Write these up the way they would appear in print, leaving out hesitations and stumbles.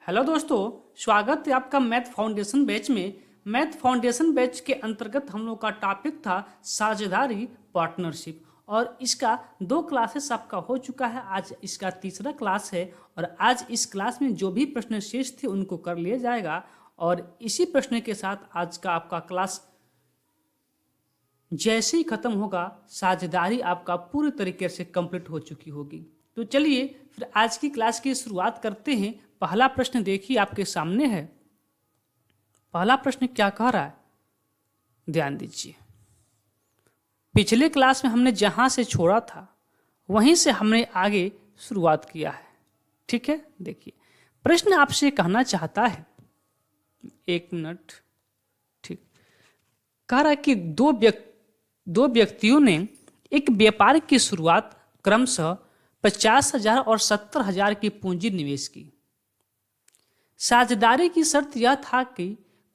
Hello दोस्तों, स्वागत है आपका मैथ फाउंडेशन बैच में। मैथ फाउंडेशन बैच के अंतर्गत हम लोग का टॉपिक था साझेदारी पार्टनरशिप, और इसका 2 क्लासेस आपका हो चुका है। आज इसका तीसरा क्लास है और आज इस क्लास में जो भी प्रश्न शेष थे उनको कर लिया जाएगा। और इसी प्रश्न के साथ आज का आपका क्लास जैसे ही खत्म होगा साझेदारी आपका पूरी तरीके से कंप्लीट हो चुकी होगी। तो चलिए फिर आज की क्लास की शुरुआत करते हैं। पहला प्रश्न देखिए आपके सामने है। पहला प्रश्न क्या कह रहा है, ध्यान दीजिए। पिछले क्लास में हमने जहां से छोड़ा था वहीं से हमने आगे शुरुआत किया है। ठीक है, देखिए प्रश्न आपसे कहना चाहता है, 1 मिनट। ठीक, कह रहा है कि दो व्यक्तियों ने एक व्यापार की शुरुआत क्रमशः 50,000 और 70,000 की पूंजी निवेश की। साझेदारी की शर्त यह था कि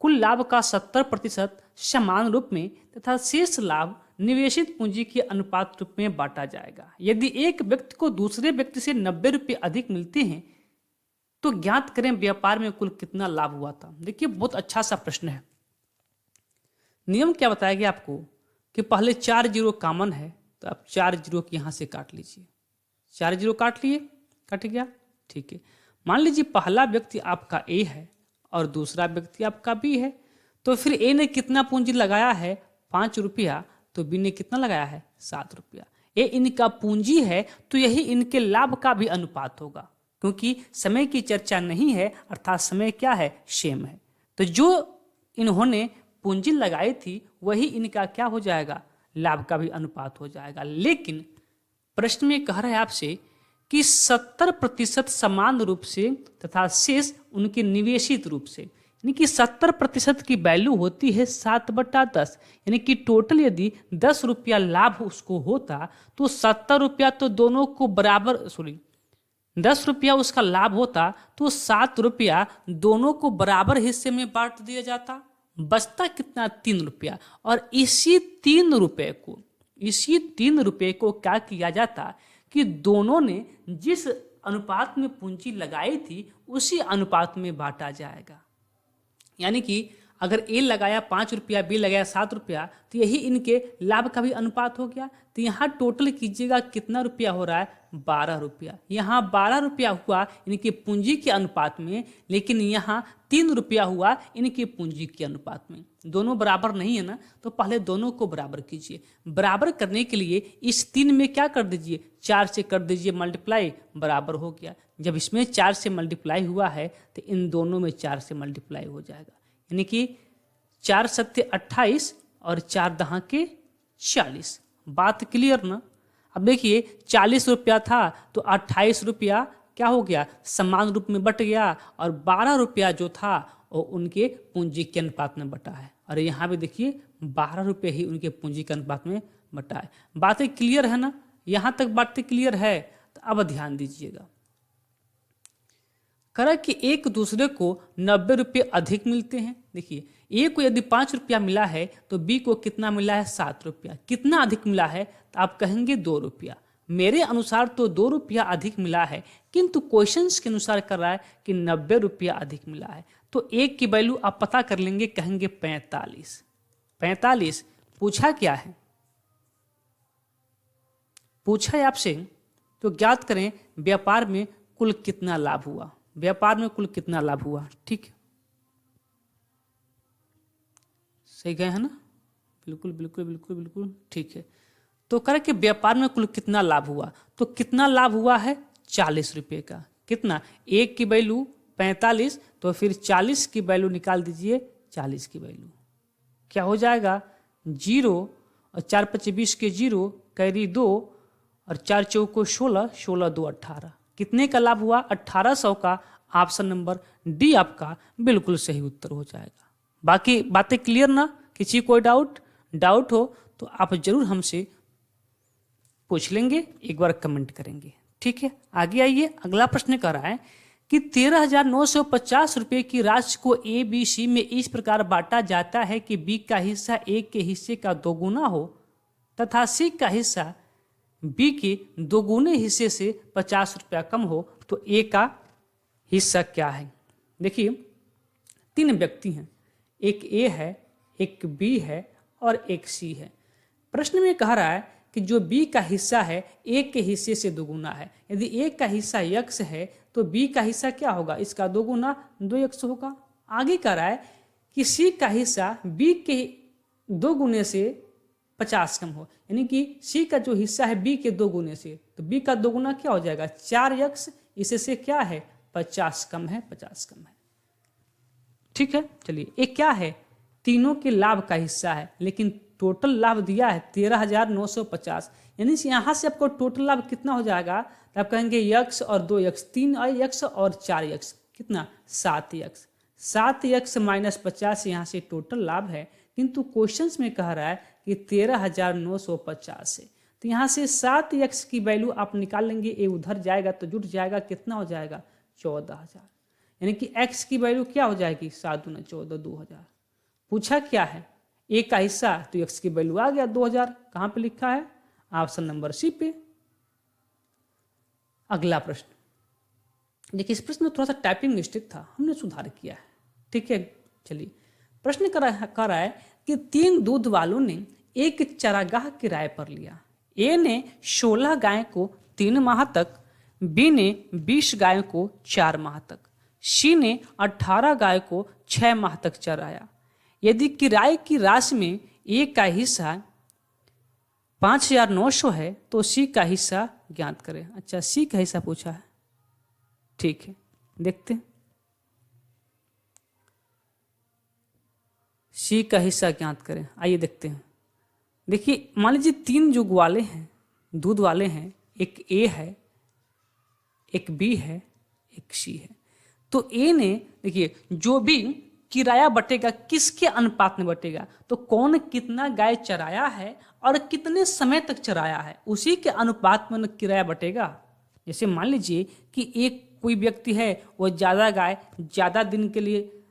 कुल लाभ का 70% समान रूप में तथा शेष लाभ निवेशित पूंजी के अनुपात रूप में बांटा जाएगा। यदि एक व्यक्ति को दूसरे व्यक्ति से 90 रुपये अधिक मिलते हैं तो ज्ञात करें व्यापार में कुल कितना लाभ हुआ था। देखिए बहुत अच्छा सा प्रश्न है। नियम क्या बताया गया आपको कि पहले 4 जीरो कॉमन है, तो आप 4 जीरो की यहां से काट लीजिए। 4 जीरो काट लिए, कट गया। ठीक है, मान लीजिए पहला व्यक्ति आपका ए है और दूसरा व्यक्ति आपका बी है, तो फिर ए ने कितना पूंजी लगाया है 5 रुपया, तो बी ने कितना लगाया है 7 रुपया। ये इनका पूंजी है तो यही इनके लाभ का भी अनुपात होगा, क्योंकि समय की चर्चा नहीं है, अर्थात समय क्या है, सेम है। तो जो इन्होंने पूंजी लगाई थी वही इनका क्या हो जाएगा, लाभ का भी अनुपात हो जाएगा। लेकिन प्रश्न में कह रहे हैं आपसे कि 70% समान रूप से तथा शेष उनके निवेशित रूप से, यानी कि 70% की वैल्यू होती है 7/10, यानी कि टोटल यदि 10 रुपया लाभ उसको होता तो 70 रुपया तो दोनों को बराबर, 10 रुपया उसका लाभ होता तो 7 रुपया दोनों को बराबर हिस्से में बांट दिया जाता, बचता कितना 3 रुपया। और इसी 3 रुपये को क्या किया जाता कि दोनों ने जिस अनुपात में पूंजी लगाई थी उसी अनुपात में बांटा जाएगा। यानी कि अगर ए लगाया 5 रुपया, बी लगाया 7 रुपया, तो यही इनके लाभ का भी अनुपात हो गया। तो यहाँ टोटल कीजिएगा कितना रुपया हो रहा है, 12 रुपया। यहाँ 12 रुपया हुआ इनके पूंजी के अनुपात में, लेकिन यहाँ 3 रुपया हुआ इनके पूंजी के अनुपात में। दोनों बराबर नहीं है ना, तो पहले दोनों को बराबर कीजिए। बराबर करने के लिए इस 3 में क्या कर दीजिए, 4 से कर दीजिए मल्टीप्लाई, बराबर हो गया। जब इसमें 4 से मल्टीप्लाई हुआ है तो इन दोनों में 4 से मल्टीप्लाई हो जाएगा, यानी कि 4 सत्ते 28 और 4 दहां के 40। बात क्लियर ना। अब देखिए 40 रुपया था तो 28 रुपया क्या हो गया, समान रूप में बट गया, और 12 रुपया जो था वो उनके पूंजी के अनुपात में बटा है। और यहाँ भी देखिए 12 रुपये ही उनके पूंजी के अनुपात में बटा है। बातें क्लियर है ना, यहाँ तक बातें क्लियर है। तो अब ध्यान दीजिएगा, करा कि एक दूसरे को 90 रुपये अधिक मिलते हैं। देखिए ए को यदि 5 रुपया मिला है तो बी को कितना मिला है, 7 रुपया। कितना अधिक मिला है, तो आप कहेंगे 2 रुपया। मेरे अनुसार तो 2 रुपया अधिक मिला है, किंतु क्वेश्चंस के अनुसार कर रहा है कि 90 रुपया अधिक मिला है। तो एक की वैल्यू आप पता कर लेंगे, कहेंगे 45। 45 पूछा क्या है, पूछा है आपसे, तो ज्ञात करें व्यापार में कुल कितना लाभ हुआ। व्यापार में कुल कितना लाभ हुआ, ठीक है, सही गए है ना, बिल्कुल बिल्कुल बिल्कुल बिल्कुल ठीक है। तो करें कि व्यापार में कुल कितना लाभ हुआ, तो कितना लाभ हुआ है 40 रुपये का। कितना, एक की वैल्यू 45, तो फिर 40 की वैल्यू निकाल दीजिए। 40 की वैल्यू क्या हो जाएगा, 0 और 4 5 20 के 0, कैरी 2 और 4 चौको 16, 16 2 18। कितने का लाभ हुआ, 1800 का। ऑप्शन नंबर डी आपका बिल्कुल सही उत्तर हो जाएगा। बाकी बातें क्लियर ना, किसी कोई डाउट हो तो आप जरूर हमसे पूछ लेंगे, एक बार कमेंट करेंगे, ठीक है। आगे आइए, अगला प्रश्न कर रहा है कि 13,950 रुपये की राशि को ए बी सी में इस प्रकार बांटा जाता है कि बी का हिस्सा ए के हिस्से का 2 गुना हो तथा सी का हिस्सा बी के 2 गुने हिस्से से 50 रुपया कम हो। तो ए का हिस्सा क्या है, देखिए 3 व्यक्ति हैं, एक ए है, एक बी है और एक सी है। प्रश्न में कह रहा है कि जो बी का हिस्सा है ए के हिस्से से दोगुना है। यदि ए का हिस्सा x है तो बी का हिस्सा क्या होगा, इसका दोगुना 2x होगा। आगे कह रहा है कि सी का हिस्सा बी के 2 गुने से 50 कम हो, यानी कि सी का जो हिस्सा है बी के 2 गुने से, तो बी का दोगुना क्या हो जाएगा 4x, इससे क्या है 50 कम है, 50 कम है। ठीक है, चलिए एक क्या है, तीनों के लाभ का हिस्सा है, लेकिन टोटल लाभ दिया है 13,950, यानी यहाँ से आपको टोटल लाभ कितना हो जाएगा, तो आप कहेंगे x और 2x, 3x और 4x, कितना 7x, 7x माइनस 50 यहाँ से टोटल लाभ है। किंतु क्वेश्चंस में कह रहा है कि 13,950 है, तो यहाँ से 7x की वैल्यू आप निकाल लेंगे, ये उधर जाएगा तो जुट जाएगा, कितना हो जाएगा 14,000, यानी कि x की वैल्यू क्या हो जाएगी 7 दूना 14, 2000। पूछा क्या है ए का हिस्सा, तो x की वैल्यू आ गया 2000, कहाँ पे लिखा है ऑप्शन नंबर सी पे। अगला प्रश्न देखिए, इस प्रश्न में थोड़ा सा टाइपिंग मिस्टेक था, हमने सुधार किया है। ठीक है, चलिए प्रश्न कर रहा है कि 3 दूध वालों ने एक चरागाह किराए पर लिया। ए ने 16 गाय को 3 माह तक, बी ने 20 गायों को 4 माह तक, सी ने 18 गाय को 6 माह तक चराया। यदि किराए की राशि में ए का हिस्सा 5,900 है तो सी का हिस्सा ज्ञात करें। अच्छा, सी का हिस्सा पूछा है, ठीक है देखते हैं। सी का हिस्सा ज्ञात करें, आइए देखते हैं। देखिए मान लीजिए 3 जो ग्वाले हैं, दूध वाले हैं, एक ए है, एक बी है, एक सी है। तो ए ने देखिए जो भी किराया बटेगा किसके अनुपात में बटेगा, तो कौन कितना गाय चराया है और कितने समय तक चराया है उसी के अनुपात में किराया बटेगा। जैसे मान लीजिए कि एक कोई व्यक्ति है वो ज़्यादा गाय ज़्यादा दिन के लिए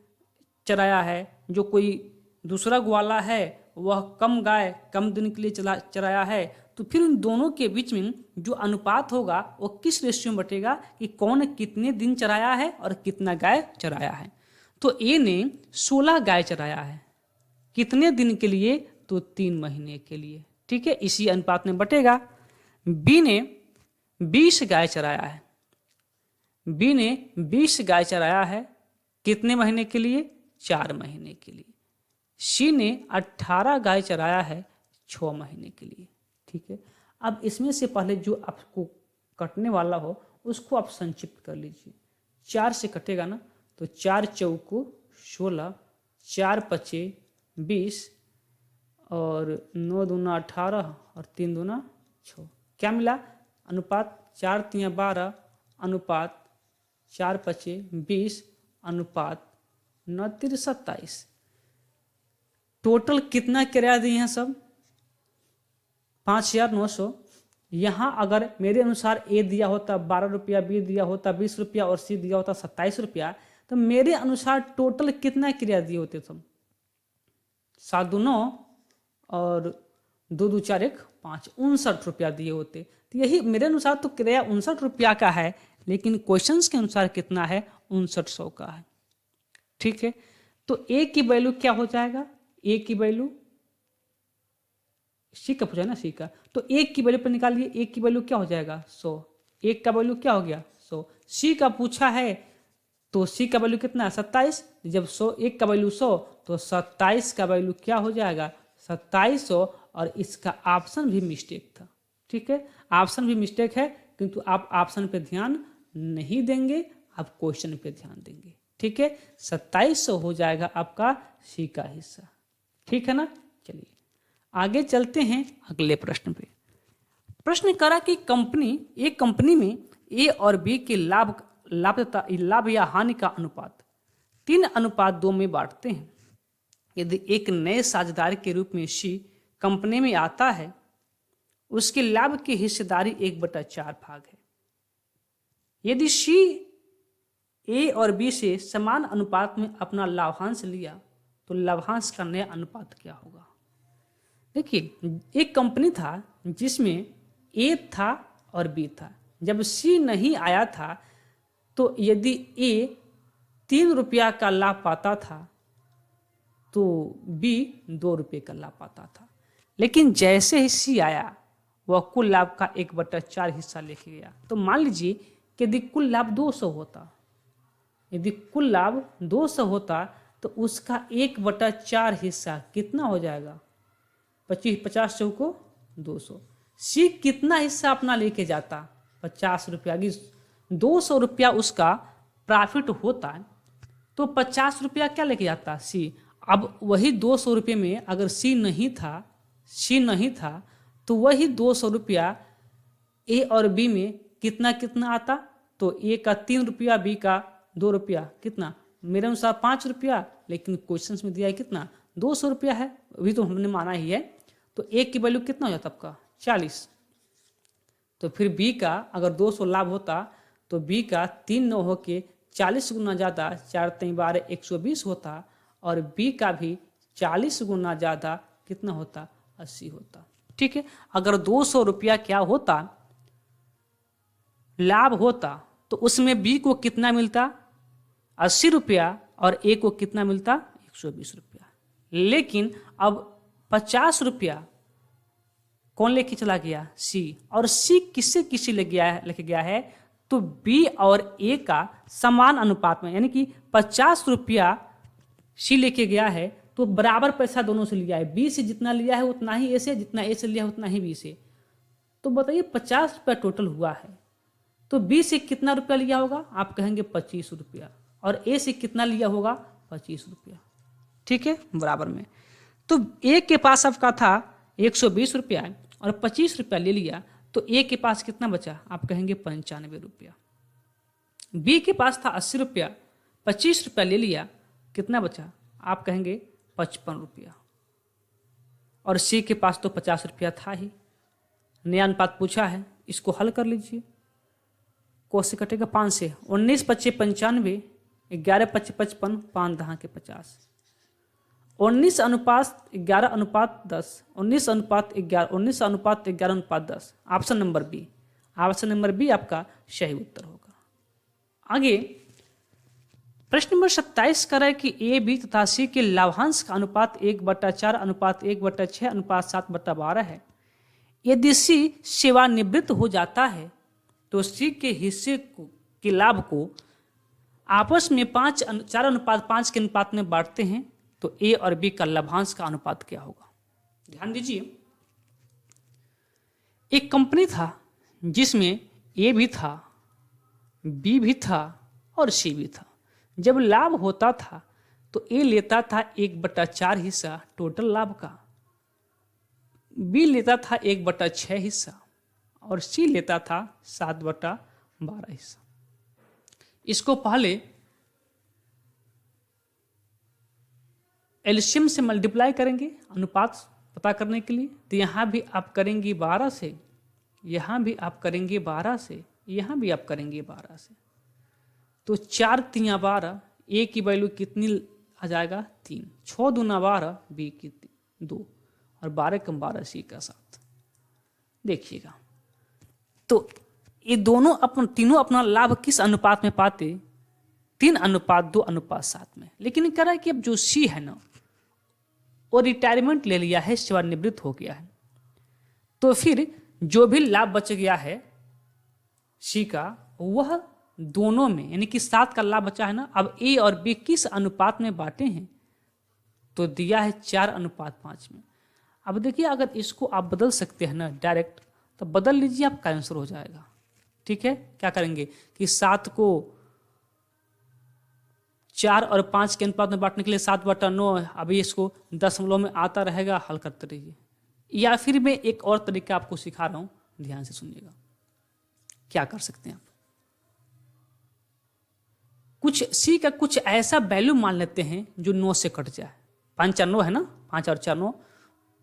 चराया है, जो कोई दूसरा ग्वाला है वह कम गाय कम दिन के लिए चराया है, तो फिर उन दोनों के बीच में जो अनुपात होगा वो किस रेशियो में बटेगा कि कौन कितने दिन चराया है और कितना गाय चराया है। तो ए ने 16 गाय चराया है, कितने दिन के लिए, तो 3 महीने के लिए। ठीक है, इसी अनुपात में बटेगा। बी ने 20 गाय चराया है, बी ने 20 गाय चराया है, कितने महीने के लिए, 4 महीने के लिए। सी ने 18 गाय चराया है 6 महीने के लिए। ठीक है, अब इसमें से पहले जो आपको कटने वाला हो उसको आप संक्षिप्त कर लीजिए। 4 से कटेगा ना, तो 4 चौको 16, 4 पचे 20 और 9 दूना 18 और 3 दूना 6, क्या मिला अनुपात 4 3 12 अनुपात 4 पचे 20 अनुपात 9 3 27। टोटल कितना किराया दिए हैं सब 5,900। यहाँ अगर मेरे अनुसार ए दिया होता 12 रुपया, बी दिया होता 20 रुपया और सी दिया होता 27 रुपया, तो मेरे अनुसार टोटल कितना किराया दिए होते सब 7 2 9 और 2 2 4 1 5, 59 रुपया दिए होते। तो यही मेरे अनुसार तो किराया 59 रुपया का है, लेकिन क्वेश्चंस के अनुसार कितना है 5900 का है। ठीक है, तो ए की वैल्यू क्या हो जाएगा, ए की वैल्यू सी का पूछा ना, सी का, तो एक की वैल्यू पर निकालिए, एक की वैल्यू क्या हो जाएगा 100, एक का वैल्यू क्या हो गया 100। सी का पूछा है तो सी का वैल्यू कितना है 27, जब 100 एक का वैल्यू 100 तो 27 का वैल्यू क्या हो जाएगा 2700, और इसका ऑप्शन भी मिस्टेक था। ठीक है, ऑप्शन भी मिस्टेक है, किंतु आप ऑप्शन पे ध्यान नहीं देंगे, आप क्वेश्चन पे ध्यान देंगे। ठीक है, 2700 हो जाएगा आपका सी का हिस्सा। ठीक है ना, चलिए आगे चलते हैं अगले प्रश्न पे। प्रश्न करा कि एक कंपनी में ए और बी के लाभ या हानि का अनुपात 3:2 में बांटते हैं। यदि एक नए साझेदार के रूप में सी कंपनी में आता है, उसके लाभ की हिस्सेदारी 1/4 भाग है। यदि सी ए और बी से समान अनुपात में अपना लाभांश लिया तो लाभांश का नया अनुपात क्या होगा। देखिए एक कंपनी था जिसमें ए था और बी था। जब सी नहीं आया था तो यदि ए 3 रुपया का लाभ पाता था तो बी 2 रुपये का लाभ पाता था। लेकिन जैसे ही सी आया वह कुल लाभ का 1/4 हिस्सा लेके गया। तो मान लीजिए कि यदि कुल लाभ 200 होता, यदि कुल लाभ 200 होता तो उसका 1/4 हिस्सा कितना हो जाएगा? 50 चौको 200। सी कितना हिस्सा अपना लेके जाता? 50 रुपया। 200 रुपया उसका प्रॉफिट होता तो 50 रुपया क्या लेके जाता सी। अब वही 200 रुपये में अगर सी नहीं था तो वही 200 रुपया ए और बी में कितना कितना आता? तो ए का 3 रुपया, बी का 2 रुपया, कितना? मेरे अनुसार 5 रुपया, लेकिन क्वेश्चन में दिया है कितना? 200 रुपया है, अभी तो हमने माना ही है। तो ए की वैल्यू कितना हो जाता आपका? 40। तो फिर बी का अगर 200 लाभ होता तो बी का 3 9 होके 40 गुना ज़्यादा, 4 3 12 120 होता, और बी का भी 40 गुना ज़्यादा कितना होता? 80 होता। ठीक है, अगर 200 रुपया क्या होता लाभ होता तो उसमें बी को कितना मिलता? 80 रुपया, और ए को कितना मिलता? 120 रुपया। लेकिन अब 50 रुपया कौन लेके चला गया? सी। और सी किससे लेके गया है? तो बी और ए का समान अनुपात में, यानी कि 50 रुपया सी लेके गया है तो बराबर पैसा दोनों से लिया है। बी से जितना लिया है उतना ही ए से, जितना ए से लिया है उतना ही बी से। तो बताइए 50 रुपया टोटल हुआ है, तो बी से कितना रुपया लिया होगा? आप कहेंगे 25 रुपया। और ए से कितना लिया होगा? 25 रुपया। ठीक है, बराबर में। तो ए के पास आपका था 120 रुपया और 25 रुपया ले लिया, तो ए के पास कितना बचा? आप कहेंगे 95 रुपया। बी के पास था 80 रुपया, 25 रुपया ले लिया, कितना बचा? आप कहेंगे 55 रुपया। और सी के पास तो 50 रुपया था ही। नया अनुपात पूछा है, इसको हल कर लीजिए। को से कटेगा 5 से, 19 25 95, 11 25 55, 5 10 के 50, 19 अनुपात 11 अनुपात 10, 19 अनुपात 11, 19 अनुपात 11 अनुपात 10। Option number B, option number B आपका सही उत्तर होगा। आगे प्रश्न नंबर 27 कह रहा है कि ए बी तथा सी के लाभांश का अनुपात 1/4 अनुपात 1/6 अनुपात 7/12 है। यदि सी सेवानिवृत्त हो जाता है तो सी के हिस्से के लाभ को आपस में 4:5 के अनुपात में बांटते हैं, तो ए और बी का लाभांश का अनुपात क्या होगा? ध्यान दीजिए, एक कंपनी था जिसमें ए भी था, बी भी था और सी भी था। जब लाभ होता था तो ए लेता था 1/4 हिस्सा टोटल लाभ का, बी लेता था 1/6 हिस्सा, और सी लेता था 7/12 हिस्सा। इसको पहले एलसीएम से मल्टीप्लाई करेंगे अनुपात पता करने के लिए। तो यहाँ भी आप करेंगे 12 से, यहाँ भी आप करेंगे 12 से, यहाँ भी आप करेंगे 12 से। तो 4 3 12, ए की वैल्यू कितनी आ जाएगा? 3, 6 दूना 12, बी की 2, और 12 कम 12 सी का 7। देखिएगा, तो ये तीनों अपना लाभ किस अनुपात में पाते? 3:2:7 में। लेकिन कह रहा है कि अब जो सी है ना वो रिटायरमेंट ले लिया है, सेवानिवृत्त हो गया है, तो फिर जो भी लाभ बच गया है सी का, वह दोनों में, यानी कि 7 का लाभ बचा है ना, अब ए और बी किस अनुपात में बांटे हैं? तो दिया है 4:5 में। अब देखिए, अगर इसको आप बदल सकते हैं ना डायरेक्ट, तो बदल लीजिए, आपका आंसर हो जाएगा। ठीक है, क्या करेंगे कि 7 को 4 और 5 के अनुपात में बांटने के लिए 7/9, अभी इसको दशमलव में आता रहेगा, हल करते रहिए। या फिर मैं एक और तरीका आपको सिखा रहा हूँ, ध्यान से सुनिएगा। क्या कर सकते हैं आप? कुछ सी का कुछ ऐसा वैल्यू मान लेते हैं जो 9 से कट जाए। 5 4 9 है ना, 5 और 4 9,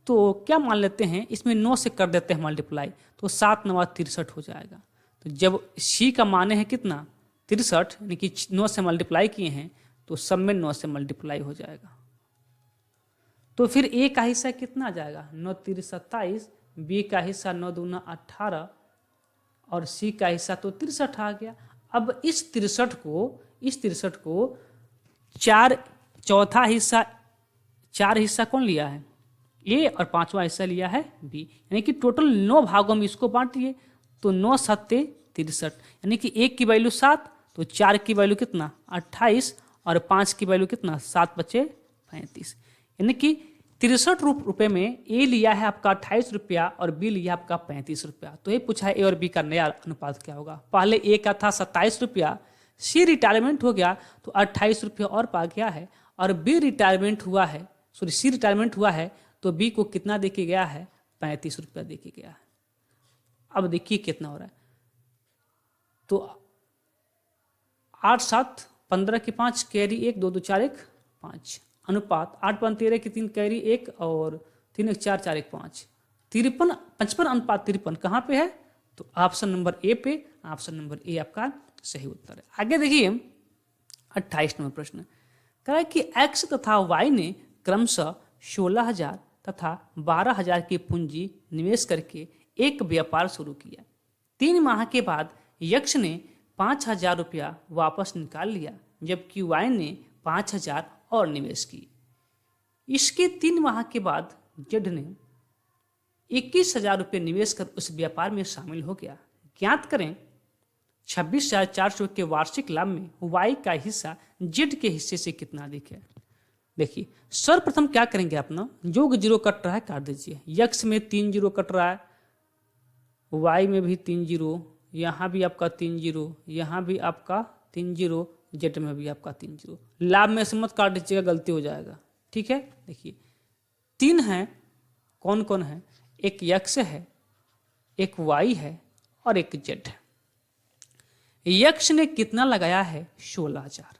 तो क्या मान लेते हैं, इसमें 9 से कर देते हैं मल्टीप्लाई, तो 7 9 63 हो जाएगा। तो जब सी का माने है कितना? 63, यानी कि 9 से मल्टीप्लाई किए हैं, तो सब में 9 से मल्टीप्लाई हो जाएगा। तो फिर ए का हिस्सा कितना आ जाएगा? 9 3 27, बी का हिस्सा 9 दूना 18, और सी का हिस्सा तो 63 आ गया। अब इस 63 को चार चौथा हिस्सा 4 हिस्सा कौन लिया है? ए, और 5वां हिस्सा लिया है बी, यानी कि टोटल 9 भागों में इसको बांटिए। तो 9 सत्ते 63, यानी कि 1 की वैल्यू 7, तो 4 की वैल्यू कितना 28, और 5 की वैल्यू कितना 7 बचे 35, यानी कि 63 रुपये में ए लिया है आपका 28 रुपया और बी लिया आपका 35 रुपया। तो ये पूछा है ए और बी का नया अनुपात क्या होगा। पहले ए का था 27 रुपया, सी रिटायरमेंट हो गया तो 28 रुपया और पा गया है, और बी रिटायरमेंट हुआ है, सॉरी सी रिटायरमेंट हुआ है तो बी को कितना देके गया है 35 रुपया देके गया है। अब देखिए कितना हो रहा है, तो 8 7 15 की 5 कैरी 1 2 2 4 1 5 अनुपात 8 5 13 की 3 कैरी 1 और 3 1 4 4 1 5 53 55 अनुपात 53 कहाँ पे है? तो ऑप्शन नंबर ए पे, ऑप्शन नंबर ए आपका सही उत्तर है। आगे देखिए 28 नंबर प्रश्न कह रहा है कि एक्स तथा वाई ने क्रमशः 16,000 तथा 12,000 की पूंजी निवेश करके एक व्यापार शुरू किया। 3 माह के बाद यक्ष ने 5,000 रुपया वापस निकाल लिया, जबकि वाई ने 5,000 और निवेश की। इसके 3 माह के बाद जेड ने 21,000 रुपये निवेश कर उस व्यापार में शामिल हो गया। ज्ञात करें 26,400 के वार्षिक लाभ में वाई का हिस्सा जेड के हिस्से से कितना अधिक है। देखिए सर्वप्रथम क्या करेंगे, अपना जो जीरो कट रहा है काट दीजिए। यक्स में 3 जीरो कट रहा है, वाई में भी 3 जीरो, यहाँ भी आपका 3 जीरो, यहाँ भी आपका 3 जीरो, जेड में भी आपका 3 जीरो। लाभ में से मत काट दीजिएगा, गलती हो जाएगा, ठीक है। देखिए 3 है, कौन कौन है? एक यक्स है, एक वाई है और एक जेड है। यक्ष ने कितना लगाया है 16,000,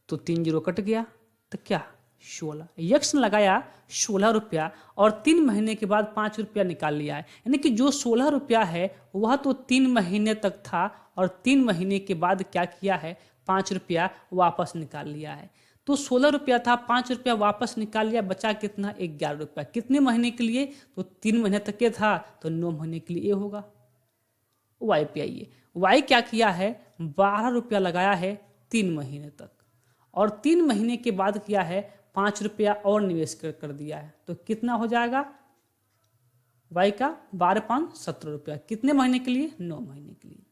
तो 3 जीरो कट गया तो क्या 16। यक्ष ने लगाया 16 रुपया और 3 महीने के बाद 5 रुपया निकाल लिया है, यानी कि जो 16 रुपया है वह तो 3 महीने तक था और 3 महीने के बाद क्या किया है 5 रुपया वापस निकाल लिया है। तो 16 रुपया था, 5 रुपया वापस निकाल लिया, बचा कितना 11 रुपया। कितने महीने के लिए? तो 3 महीने तक के था, तो 9 महीने के लिए ये होगा। वाई पे आइए, वाई क्या किया है 12 रुपया लगाया है 3 महीने तक, और 3 महीने के बाद किया है 5 रुपया और निवेश कर दिया है। तो कितना हो जाएगा वाई का 12 5 17 रुपया। कितने महीने के लिए? 9 महीने के लिए।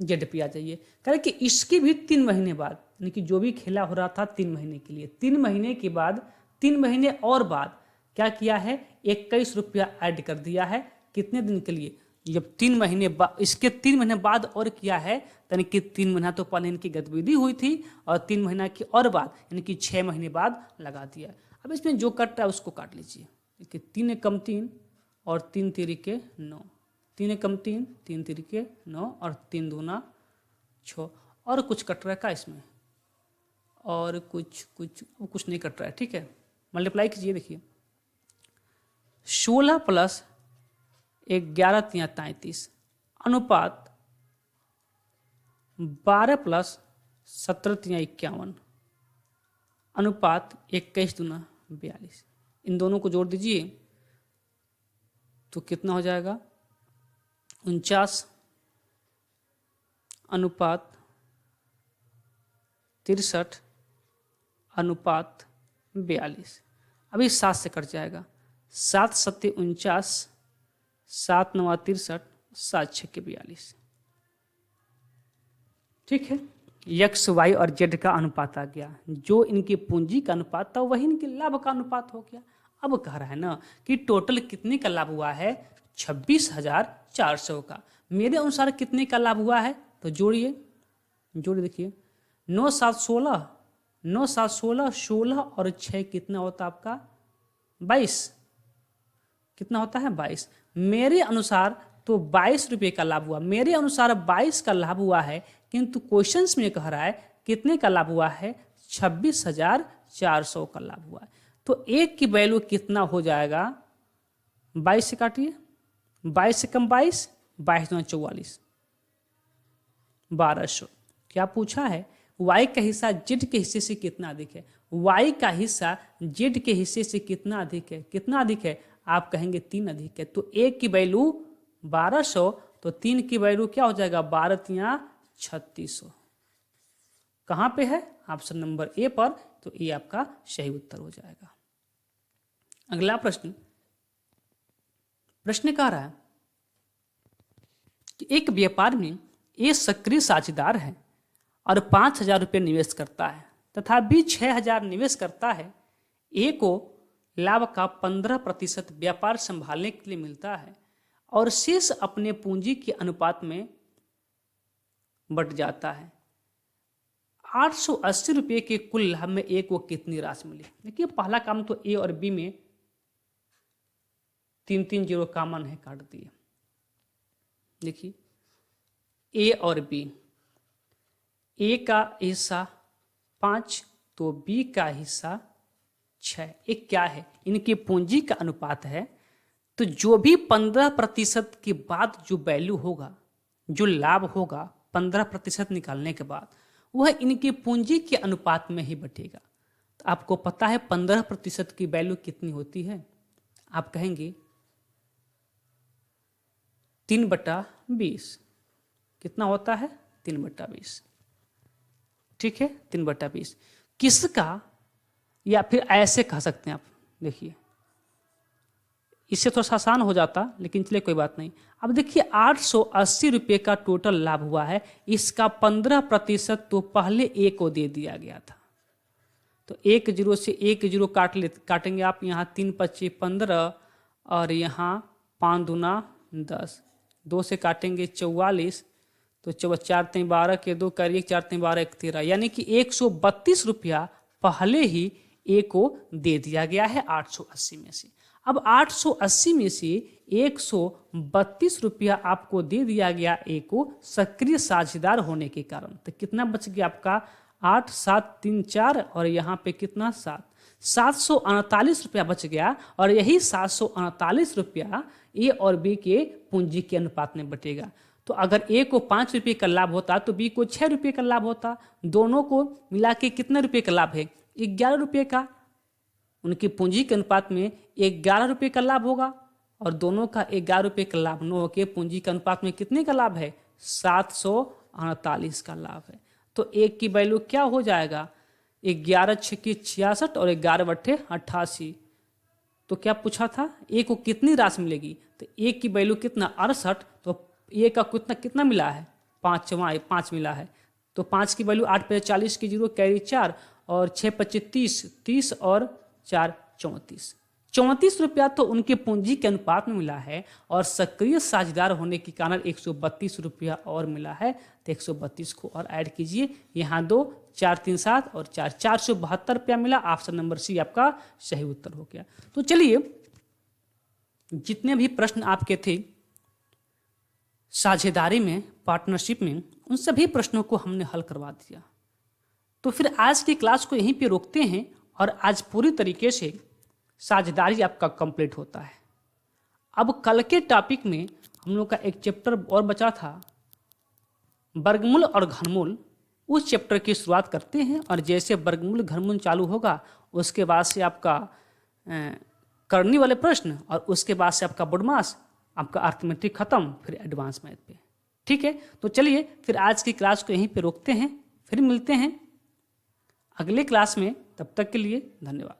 जेड पे आ जाइए, कह रहे कि इसके भी 3 महीने बाद, यानी कि जो भी खेला हो रहा था 3 महीने के लिए, 3 महीने के बाद 3 महीने और बाद क्या किया है 21 रुपया ऐड कर दिया है। कितने दिन के लिए? जब 3 महीने बाद, इसके 3 महीने बाद और किया है, यानी कि 3 महीना तो पहले इनकी गतिविधि हुई थी और 3 महीना के और बाद यानी कि 6 महीने बाद लगा दिया। अब इसमें जो कट रहा है उसको काट लीजिए। देखिए 3 एकम 3 और 3 तिरिके 9, 3 एकम 3, 3 तिरिके 9 और 3 दूना 6। और कुछ कट रहा है का इसमें? और कुछ नहीं कट रहा है, ठीक है। मल्टीप्लाई कीजिए, देखिए 16 प्लस 11 तिया 33 अनुपात 12 प्लस 17 तिया 51 अनुपात 21 दूना 42। इन दोनों को जोड़ दीजिए तो कितना हो जाएगा 49 अनुपात 63 अनुपात 42। अभी 7 से कट जाएगा, 7 सत्ते 49, 7 9 63, 7 6 के 42, ठीक है। यक्स वाई और जेड का अनुपात आ गया, जो इनकी पूंजी का अनुपात था वही इनके लाभ का अनुपात हो गया। अब कह रहा है ना कि टोटल कितने का लाभ हुआ है 26,400 का। मेरे अनुसार कितने का लाभ हुआ है? तो जोड़िए, देखिए 9 7 16, 9 7 16, 16 और 6 कितना होता है आपका 22। कितना होता है 22। मेरे अनुसार तो 22 रुपये का लाभ हुआ, मेरे अनुसार 22 का लाभ हुआ है, किंतु क्वेश्चंस में कह रहा है कितने का लाभ हुआ है 26,400 का लाभ हुआ है। तो एक की वैल्यू कितना हो जाएगा 22 से काटिए, 22 से कम 22, 22 दूना 44, 1200। क्या पूछा है y का हिस्सा z के हिस्से से कितना अधिक है। y का हिस्सा z के हिस्से से कितना अधिक है? कितना अधिक है? आप कहेंगे 3 अधिक है। तो 1 की वैल्यू 1200, तो 3 की वैल्यू क्या हो जाएगा 12 तिया 3600। कहाँ पे है? ऑप्शन नंबर ए पर। तो ये आपका सही उत्तर हो जाएगा। अगला प्रश्न कह रहा है कि एक व्यापार में ए सक्रिय साझेदार है और 5,000 रुपये निवेश करता है तथा बी 6,000 निवेश करता है। ए को लाभ का 15% व्यापार संभालने के लिए मिलता है और शेष अपने पूंजी के अनुपात में बट जाता है। 880 रुपये के कुल लाभ में ए को कितनी राशि मिली? देखिए पहला काम तो ए और बी में 3 जीरो कॉमन है, काट दिए। देखिए ए और बी, ए का हिस्सा 5 तो बी का हिस्सा 6। एक क्या है? इनकी पूंजी का अनुपात है। तो जो भी 15% के बाद जो वैल्यू होगा, जो लाभ होगा 15% निकालने के बाद, वह इनकी पूंजी के अनुपात में ही बटेगा। तो आपको पता है 15% की वैल्यू कितनी होती है? आप कहेंगे 3/20। कितना होता है? 3/20। ठीक है, 3/20। किसका, या फिर ऐसे कह सकते हैं आप, देखिए इससे थोड़ा सा आसान हो जाता, लेकिन चलिए कोई बात नहीं। अब देखिए 880 रुपये का टोटल लाभ हुआ है, इसका 15% तो पहले ए को दे दिया गया था। तो 1 जीरो से 1 जीरो काटेंगे आप, यहाँ 3 25 15 और यहाँ 5 दूना 10, 2 से काटेंगे 44, तो 4 3 12 के 2 करिए, 4 3 12 1 13, यानी कि 132 रुपया पहले ही ए को दे दिया गया है 880 में से। अब 880 में से 132 रुपया आपको दे दिया गया ए को सक्रिय साझेदार होने के कारण। तो कितना बच गया आपका? 8 7 3 4 और यहाँ पे कितना 7, 739 रुपया बच गया। और यही 739 रुपया ए और बी के पूंजी के अनुपात में बटेगा। तो अगर ए को 5 रुपये का लाभ होता तो बी को 6 रुपये का लाभ होता। दोनों को मिला के कितने रुपये का लाभ है? 11 रुपये का। उनकी पूंजी के अनुपात में 11 रुपये का लाभ होगा और दोनों का 11 रुपये का लाभ न होकर पूंजी के अनुपात में कितने का लाभ है? 748 का लाभ है। तो एक की वैल्यू क्या हो जाएगा? 11 6 66 और 11 बट्ठे 88। तो क्या पूछा था? ए को कितनी राशि मिलेगी? तो ए की वैल्यू कितना? 68। तो ए का कितना मिला है? 5 मिला है। तो 5 की वैल्यू 8 पे 40 की जीरो कैरी 4 और 6 25 30 और 4 34। 34 रुपया तो उनके पूंजी के अनुपात में मिला है और सक्रिय साझेदार होने के कारण 132 रुपया और मिला है। तो 132 को और ऐड कीजिए, यहाँ 2 4 3 7 और 4 472 रुपया मिला। ऑप्शन नंबर सी आपका सही उत्तर हो गया। तो चलिए जितने भी प्रश्न आपके थे साझेदारी में, पार्टनरशिप में, उन सभी प्रश्नों को हमने हल करवा दिया। तो फिर आज की क्लास को यहीं पे रोकते हैं और आज पूरी तरीके से साझेदारी आपका कंप्लीट होता है। अब कल के टॉपिक में हम लोग का एक चैप्टर और बचा था, वर्गमूल और घनमूल। उस चैप्टर की शुरुआत करते हैं और जैसे वर्गमूल घनमूल चालू होगा उसके बाद से आपका करनी वाले प्रश्न और उसके बाद से आपका बुडमास, आपका अर्थमेटिक खत्म, फिर एडवांस मैथ पे। ठीक है, तो चलिए फिर आज की क्लास को यहीं पे रोकते हैं, फिर मिलते हैं अगले क्लास में। तब तक के लिए धन्यवाद।